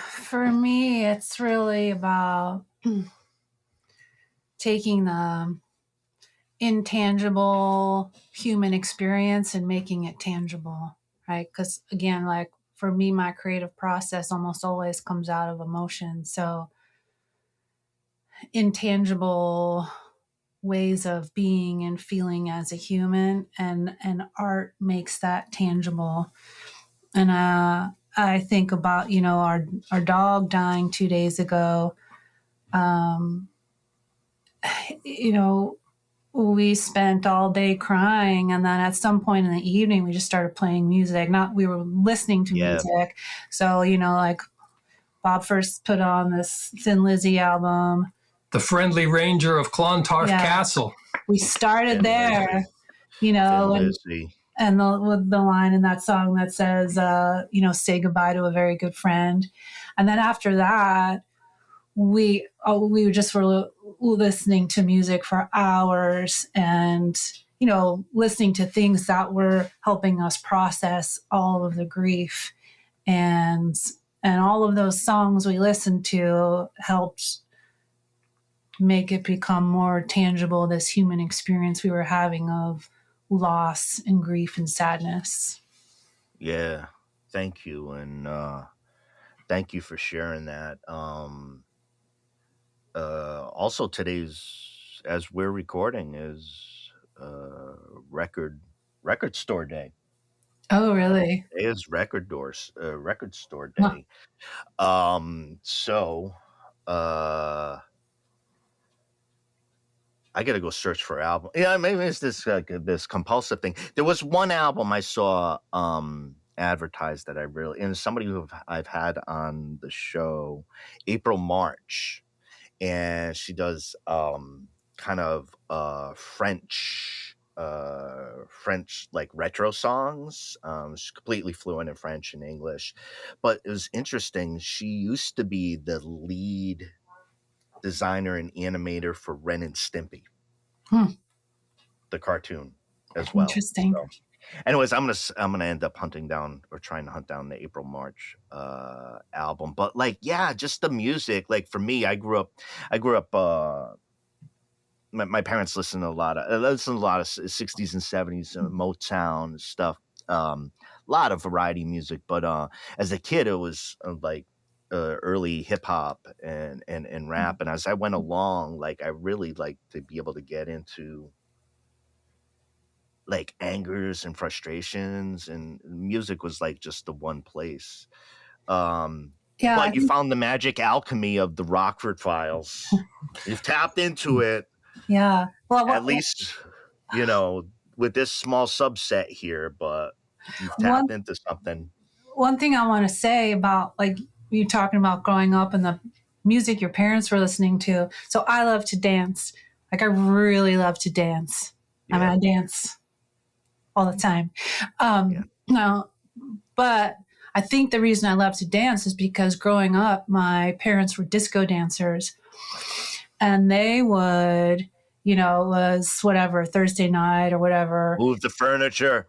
For me, it's really about taking the intangible human experience and making it tangible, right? Because again, like for me, my creative process almost always comes out of emotion. So intangible ways of being and feeling as a human, and art makes that tangible. And I think about, you know, our dog dying 2 days ago. You know, we spent all day crying, and then at some point in the evening, we just started playing music. We were listening to music. So, you know, like Bob first put on this Thin Lizzy album. The Friendly Ranger of Clontarf Castle. we started Thin there, Lizzy. you know, Thin and Lizzy. with the line in that song that says, say goodbye to a very good friend. And then after that, we just were listening to music for hours and, listening to things that were helping us process all of the grief. And all of those songs we listened to helped make it become more tangible, this human experience we were having of loss and grief and sadness. Yeah. Thank you. And thank you for sharing that. Also, today's, as we're recording, is record store day. Oh, really? It is record store Huh. day. So I gotta go search for album. Yeah, maybe it's this compulsive thing. There was one album I saw advertised that I really, and somebody who I've had on the show, April March, and she does kind of French like retro songs. She's completely fluent in French and English, but it was interesting. She used to be the lead designer and animator for Ren and Stimpy, the cartoon, as well. Interesting. So, anyways, I'm gonna end up hunting down or trying to hunt down the April March album. But like, yeah, just the music. Like for me, I grew up. My parents listened to a lot of 60s and 70s Motown stuff. A lot of variety music, but as a kid, it was like early hip hop and rap. And as I went along, like I really liked to be able to get into like angers and frustrations, and music was like just the one place. Yeah. But you found the magic alchemy of the Rockford Files. You've tapped into it. Yeah. Well, At least, with this small subset here, but you've tapped into something. One thing I want to say about like you talking about growing up and the music your parents were listening to. So I love to dance. Like I really love to dance. Yeah. I mean, I dance all the time. No, but I think the reason I love to dance is because growing up, my parents were disco dancers, and they would, it was whatever, Thursday night or whatever. Move the furniture.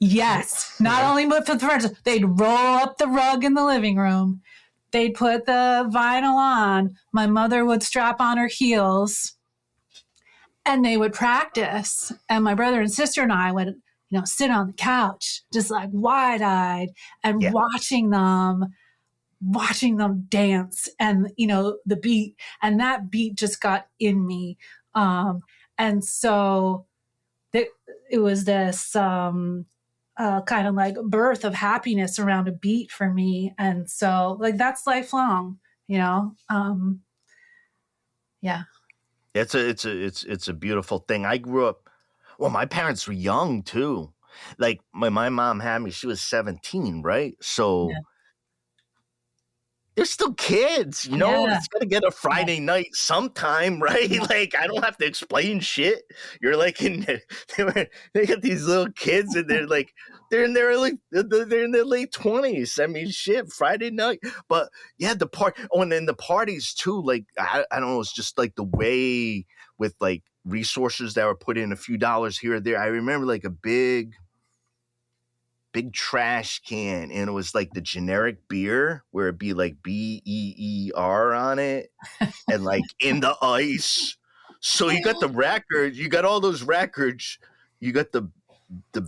Yes. Not only move the furniture, they'd roll up the rug in the living room. They'd put the vinyl on. My mother would strap on her heels, and they would practice. And my brother and sister and I would, sit on the couch, just like wide-eyed and watching them dance, and the beat, and that beat just got in me, and so it was this kind of like birth of happiness around a beat for me, and so like that's lifelong. Yeah. It's a beautiful thing. I grew up. Well, my parents were young too. Like my mom had me, she was 17, right? So they're still kids, It's gonna get a Friday night sometime, right? Like I don't have to explain shit. You're like they got these little kids, and they're in their late 20s. I mean, shit, Friday night. But yeah, the part. Oh, and then the parties too. Like I don't know. It's just like the way with like resources that were put in, a few dollars here or there. I remember like a big trash can, and it was like the generic beer where it'd be like BEER on it, and like in the ice. So you got the record, you got all those records, you got the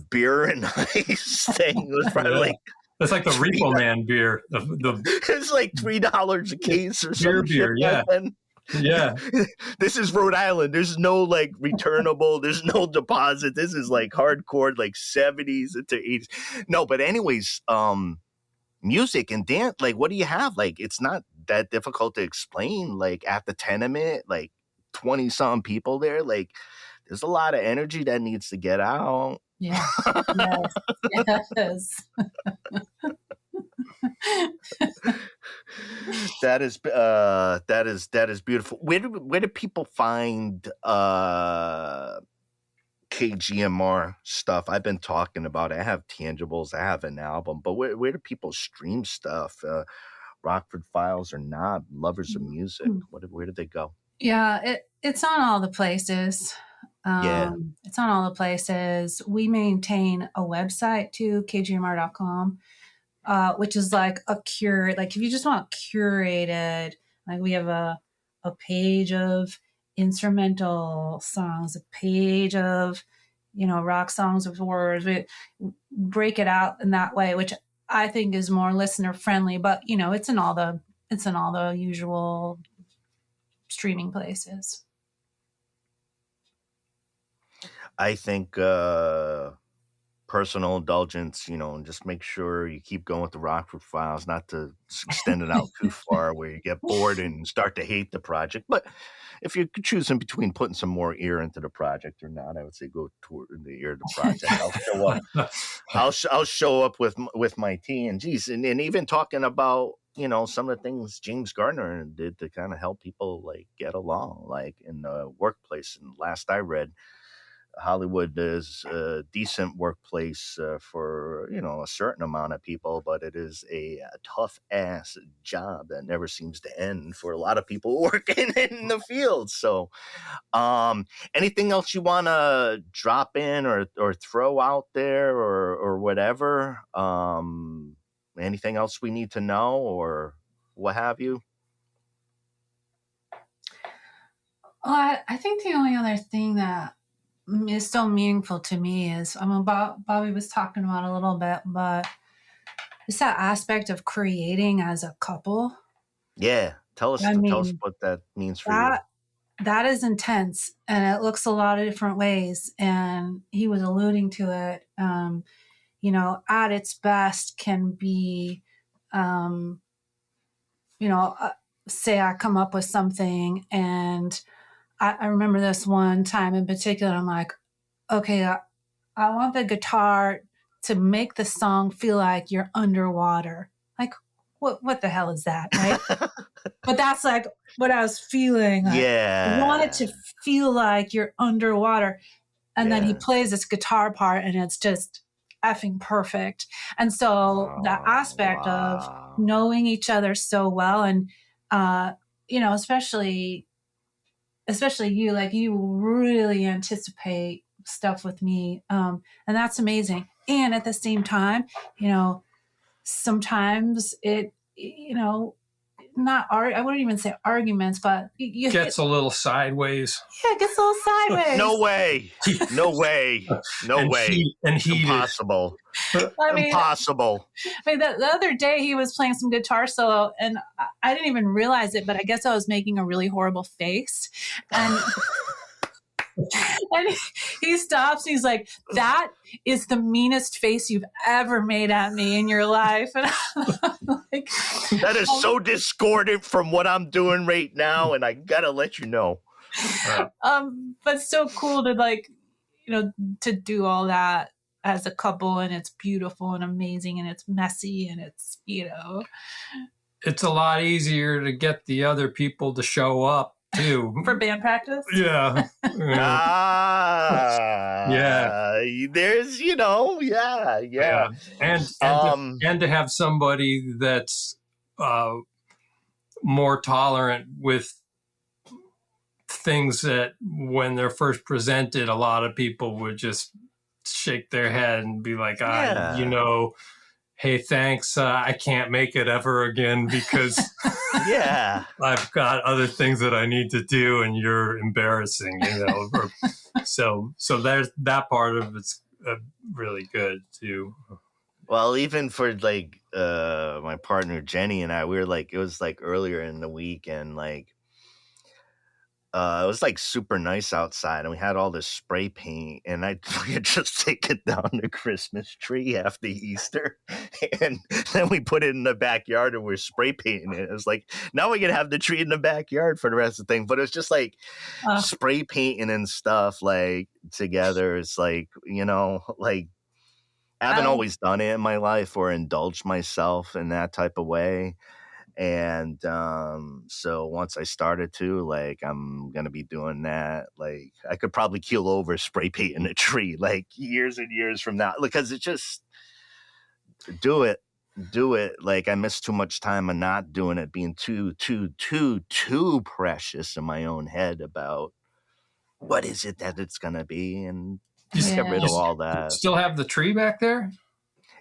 beer and ice thing. It was probably like that's like the Repo Man beer. It's like $3 a case or something. Beer, yeah. Yeah. This is Rhode Island. There's no like returnable. There's no deposit. This is like hardcore, like 70s into 80s. No, but anyways, music and dance, like what do you have? Like it's not that difficult to explain. Like at the tenement, like 20 some people there, like there's a lot of energy that needs to get out. Yeah. Yes. That is beautiful. Where do people find k.g.m.r stuff? I've been talking about it. I have tangibles, I have an album, but where do people stream stuff? Rockford Files or not? Lovers of music. Where do they go? Yeah, it's on all the places. Yeah. It's on all the places. We maintain a website too, k.g.m.r.com, which is like a curate. Like if you just want curated, like we have a page of instrumental songs, a page of, rock songs with words. We break it out in that way, which I think is more listener friendly. But it's in all the usual streaming places. I think personal indulgence, and just make sure you keep going with the Rockford Files, not to extend it out too far where you get bored and start to hate the project. But if you're choosing between putting some more ear into the project or not, I would say go toward the ear of the project. I'll show up. I'll show up with my tea and geez, and even talking about some of the things James Gardner did to kind of help people like get along, like in the workplace. And last I read, Hollywood is a decent workplace for a certain amount of people, but it is a tough ass job that never seems to end for a lot of people working in the field. So anything else you want to drop in or throw out there or whatever, anything else we need to know or what have you? Well, I think the only other thing that is still meaningful to me is, Bobby was talking about a little bit, but it's that aspect of creating as a couple. Yeah. Tell us what that means for you. That is intense, and it looks a lot of different ways. And he was alluding to it, at its best can be, say I come up with something, and I remember this one time in particular, I'm like, okay, I want the guitar to make the song feel like you're underwater. Like, what the hell is that, right? But that's like what I was feeling. Like, yeah. I want it to feel like you're underwater. And then he plays this guitar part, and it's just effing perfect. And so that aspect of knowing each other so well, and, especially you, like you really anticipate stuff with me. And that's amazing. And at the same time, sometimes it, I wouldn't even say arguments, but you gets a little sideways. Yeah, it gets a little sideways. No way. And heated. Impossible. Impossible. I mean, the other day he was playing some guitar solo, and I didn't even realize it, but I guess I was making a really horrible face. And and he stops and he's like, "That is the meanest face you've ever made at me in your life." And I'm like, that is so discordant from what I'm doing right now, and I gotta let you know. But so cool to to do all that as a couple, and it's beautiful and amazing, and it's messy, and it's it's a lot easier to get the other people to show up too for band practice. Yeah. Yeah. There's yeah. And to have somebody that's more tolerant with things that when they're first presented, a lot of people would just shake their head and be like, hey, thanks. I can't make it ever again because I've got other things that I need to do and you're embarrassing, So there's that part of it's really good too. Well, even for my partner Jenny and I, we were it was earlier in the week, and it was super nice outside, and we had all this spray paint, and we had just taken down the Christmas tree after Easter, and then we put it in the backyard and we're spray painting it. It was now we can have the tree in the backyard for the rest of the thing, but it's just spray painting and stuff together. It's I haven't always done it in my life or indulged myself in that type of way. And so once I started to, like, I'm going to be doing that. Like, I could probably keel over spray painting a tree, like, years and years from now, because it just, do it. Like, I miss too much time of not doing it, being too precious in my own head about what is it that it's going to be, and just get rid of all that. Still have the tree back there?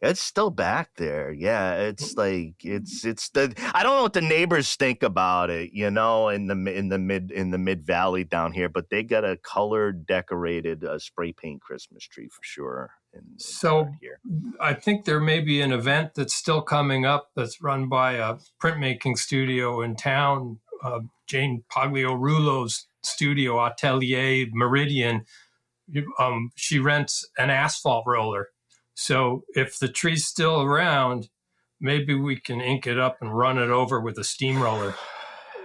It's still back there. Yeah, it's like it's the, I don't know what the neighbors think about it, you know, in the mid valley down here, but they got a colored decorated spray paint Christmas tree for sure. So here, I think there may be an event that's still coming up that's run by a printmaking studio in town, Jane Pagliarulo's studio, Atelier Meridian. She rents an asphalt roller. So if the tree's still around, maybe we can ink it up and run it over with a steamroller.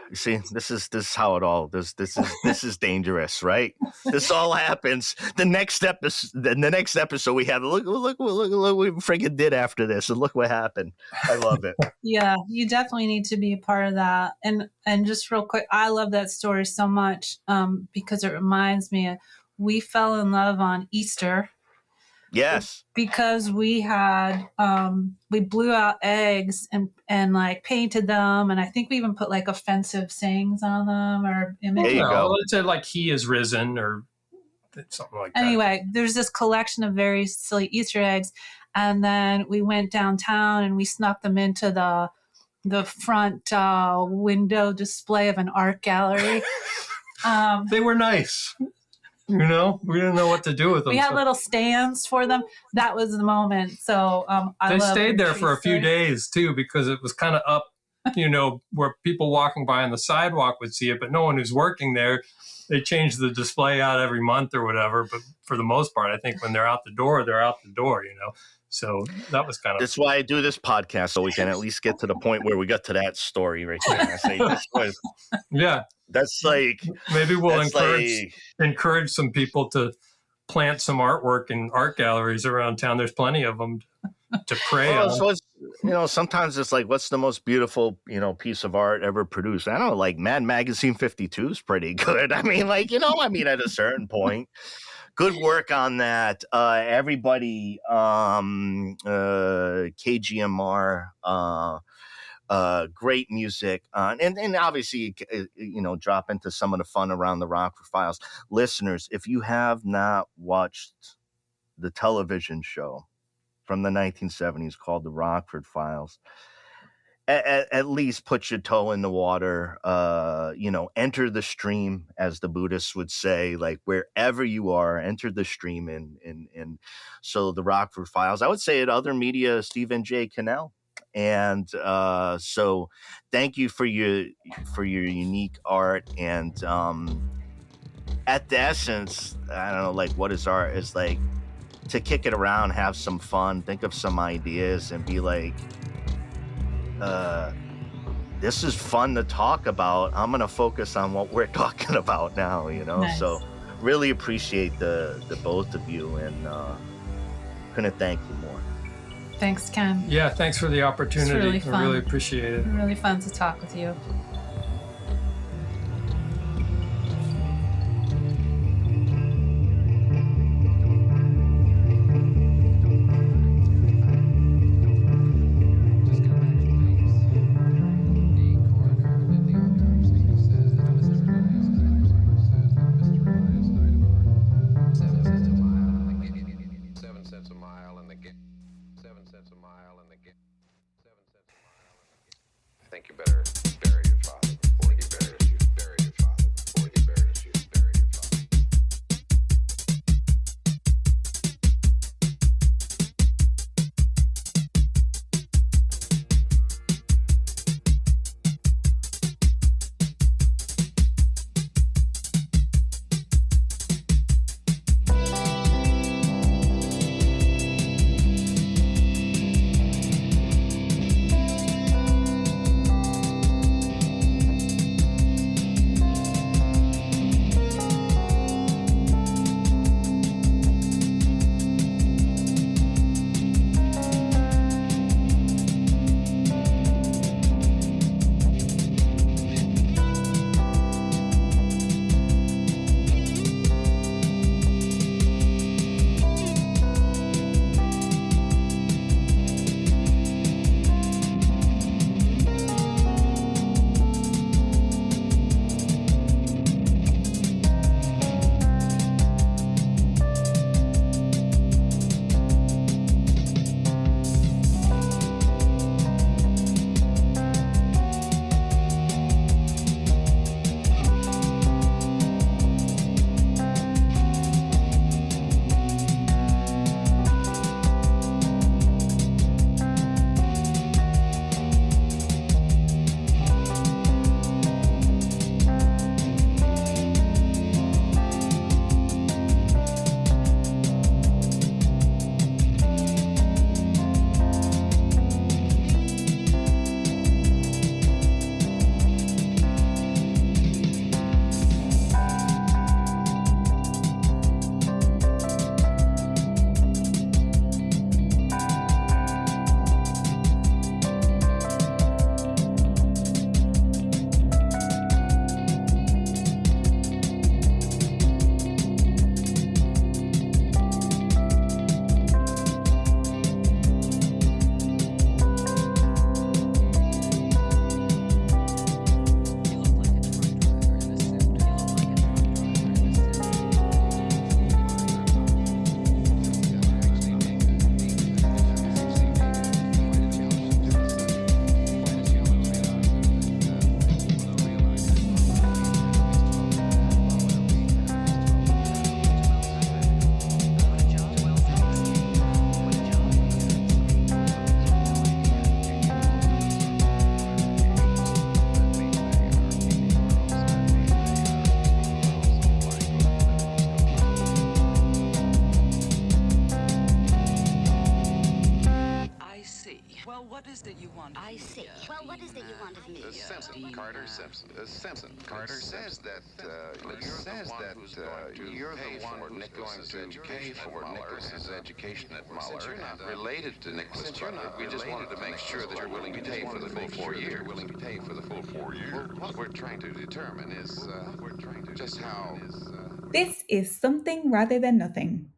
You see, this is how it all. This is dangerous, right? This all happens. The next episode we have. Look what we freaking did after this, and look what happened. I love it. Yeah, you definitely need to be a part of that. And just real quick, I love that story so much because it reminds me we fell in love on Easter. Yes. Because we had we blew out eggs and like painted them, and I think we even put like offensive sayings on them or images. There you go. It said like "He is risen" or something like that. Anyway, there's this collection of very silly Easter eggs, and then we went downtown and we snuck them into the front window display of an art gallery. They were nice. You know, we didn't know what to do with them. We had little stands for them. That was the moment. So they stayed there for a few days too, because it was kind of up, you know, where people walking by on the sidewalk would see it, but no one who's working there. They change the display out every month or whatever. But for the most part, I think when they're out the door, you know. So that was kind of. That's why I do this podcast, so we can at least get to the point where we got to that story right there. I say, this was, yeah. That's like, maybe we'll encourage some people to plant some artwork in art galleries around town. There's plenty of them to pray on. So it's, you know, sometimes it's like, what's the most beautiful, you know, piece of art ever produced? I don't know, like Mad Magazine 52 is pretty good. I mean, like, you know, at a certain point. Good work on that. Everybody, k.g.m.r, great music, and obviously, you know, drop into some of the fun around the Rockford Files. Listeners, if you have not watched the television show from the 1970s called the Rockford Files, at least put your toe in the water, you know, enter the stream, as the Buddhists would say, like wherever you are, enter the stream. And so the Rockford Files, I would say at other media, Stephen J. Cannell. And so thank you for your unique art. And at the essence, I don't know, like, what is art? Is like to kick it around, have some fun, think of some ideas, and be like, this is fun to talk about. I'm going to focus on what we're talking about now, you know? Nice. So really appreciate the both of you, and couldn't thank you more. Thanks, Ken. Yeah, thanks for the opportunity. It's really fun. I really appreciate it. Really fun to talk with you. is that you want? I see. Well, what is it you want of me? Simpson, Carter Simpson. Simpson. Carter says that you're the one who's going to pay for Nicholas's education at Mlle. Since you're not related to Nicholas Butler, we just wanted to make sure that you're willing to pay for the full 4 years. Well, what we're trying to determine is just how. This is Something Rather Than Nothing,